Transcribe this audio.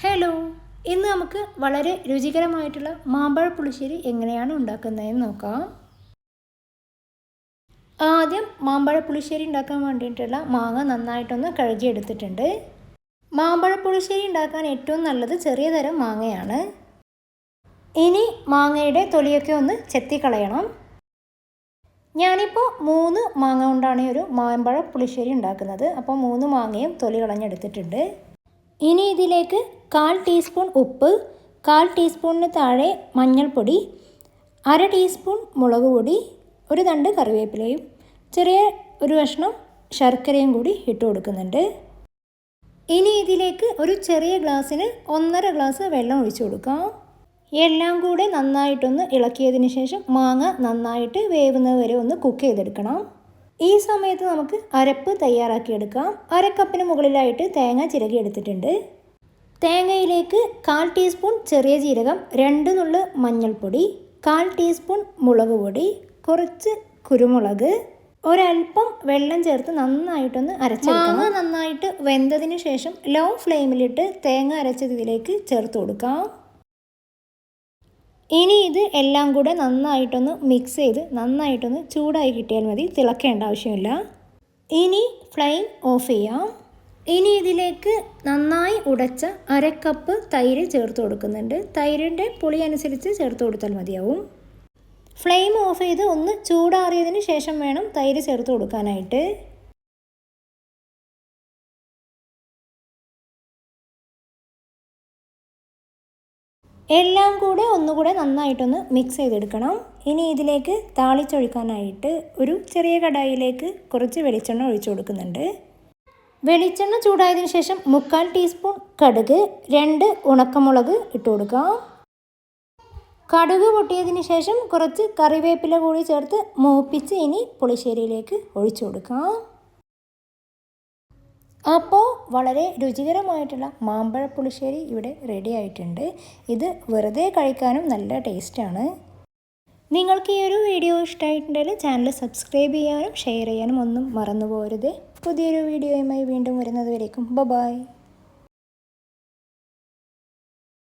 Hello, ഇന്ന് നമുക്ക് വളരെ രുചികരമായിട്ടുള്ള മാമ്പഴ പുളിശ്ശേരി എങ്ങനെയാണ് ഉണ്ടാക്കുന്നതെന്ന് നോക്കാം. ആദ്യം മാമ്പഴ പുളിശ്ശേരി ഉണ്ടാക്കാൻ വേണ്ടിയിട്ടുള്ള മാങ്ങ നന്നായിട്ടൊന്ന് കഴുകിയെടുത്തിട്ടുണ്ട്. മാമ്പഴ പുളിശ്ശേരി ഉണ്ടാക്കാൻ ഏറ്റവും നല്ലത് ചെറിയ തരം മാങ്ങയാണ്. ഇനി മാങ്ങയുടെ തൊലിയൊക്കെ ഒന്ന് ചെത്തിക്കളയണം. ഞാനിപ്പോൾ 3 മാങ്ങ കൊണ്ടാണ് ഒരു മാമ്പഴ പുളിശ്ശേരി ഉണ്ടാക്കുന്നത്. അപ്പോൾ 3 മാങ്ങയും തൊലി കളഞ്ഞെടുത്തിട്ടുണ്ട്. ഇനി ഇതിലേക്ക് 1/4 ടീസ്പൂൺ ഉപ്പ്, 1/4 ടീസ്പൂണിന് താഴെ മഞ്ഞൾപ്പൊടി, 1/2 ടീസ്പൂൺ മുളക് പൊടി, ഒരു തണ്ട് കറിവേപ്പിലയും ചെറിയ ഒരു കഷ്ണം ശർക്കരയും കൂടി ഇട്ട് കൊടുക്കുന്നുണ്ട്. ഇനി ഇതിലേക്ക് ഒരു ചെറിയ ഗ്ലാസ്സിന് 1.5 ഗ്ലാസ് വെള്ളം ഒഴിച്ചു കൊടുക്കാം. എല്ലാം കൂടെ നന്നായിട്ടൊന്ന് ഇളക്കിയതിന് ശേഷം മാങ്ങ നന്നായിട്ട് വേവുന്നത് വരെ ഒന്ന് കുക്ക് ചെയ്തെടുക്കണം. ഈ സമയത്ത് നമുക്ക് അരപ്പ് തയ്യാറാക്കിയെടുക്കാം. 1/2 കപ്പിന് മുകളിലായിട്ട് തേങ്ങ ചിരകി എടുത്തിട്ടുണ്ട്. തേങ്ങയിലേക്ക് 1/4 ടീസ്പൂൺ ചെറിയ ജീരകം, 2 നുള്ള് മഞ്ഞൾപ്പൊടി, 1/4 ടീസ്പൂൺ മുളക് പൊടി, കുറച്ച് കുരുമുളക്, ഒരൽപ്പം വെള്ളം ചേർത്ത് നന്നായിട്ടൊന്ന് അരച്ചെടുക്കണം. മാങ്ങ നന്നായിട്ട് വെന്തതിന് ശേഷം ലോ ഫ്ലെയിമിലിട്ട് തേങ്ങ അരച്ചത് ഇതിലേക്ക് ചേർത്ത് കൊടുക്കാം. ഇനി ഇത് എല്ലാം കൂടെ നന്നായിട്ടൊന്ന് മിക്സ് ചെയ്ത് നന്നായിട്ടൊന്ന് ചൂടായി കിട്ടിയാൽ മതി, തിളക്കേണ്ട ആവശ്യമില്ല. ഇനി ഫ്ലെയിം ഓഫ് ചെയ്യാം. ഇനി ഇതിലേക്ക് നന്നായി ഉടച്ച 1/2 കപ്പ് തൈര് ചേർത്ത് കൊടുക്കുന്നുണ്ട്. തൈരിൻ്റെ പുളി അനുസരിച്ച് ചേർത്ത് കൊടുത്താൽ മതിയാവും. ഫ്ലെയിം ഓഫ് ചെയ്ത് ഒന്ന് ചൂടാറിയതിന് ശേഷം വേണം തൈര് ചേർത്ത് കൊടുക്കാനായിട്ട്. എല്ലാം കൂടെ ഒന്നുകൂടെ നന്നായിട്ടൊന്ന് മിക്സ് ചെയ്തെടുക്കണം. ഇനി ഇതിലേക്ക് താളിച്ചൊഴിക്കാനായിട്ട് ഒരു ചെറിയ കടായിലേക്ക് കുറച്ച് വെളിച്ചെണ്ണ ഒഴിച്ചു കൊടുക്കുന്നുണ്ട്. വെളിച്ചെണ്ണ ചൂടായതിനു ശേഷം 1/4 ടീസ്പൂൺ കടുക്, 2 ഉണക്കമുളക് ഇട്ട് കൊടുക്കാം. കടുക് പൊട്ടിയതിന് ശേഷം കുറച്ച് കറിവേപ്പില കൂടി ചേർത്ത് മൂപ്പിച്ച് ഇനി പുളിശ്ശേരിയിലേക്ക് ഒഴിച്ചു കൊടുക്കാം. അപ്പോൾ വളരെ രുചികരമായിട്ടുള്ള മാമ്പഴ പുളിശ്ശേരി ഇവിടെ റെഡി ആയിട്ടുണ്ട്. ഇത് വെറുതെ കഴിക്കാനും നല്ല ടേസ്റ്റാണ്. നിങ്ങൾക്ക് ഈ ഒരു വീഡിയോ ഇഷ്ടമായിട്ടുണ്ടെങ്കിൽ ചാനൽ സബ്സ്ക്രൈബ് ചെയ്യാനും ഷെയർ ചെയ്യാനും ഒന്നും മറന്നു പോകരുത്. പുതിയൊരു വീഡിയോയുമായി വീണ്ടും വരുന്നത് വരേക്കും ബൈ.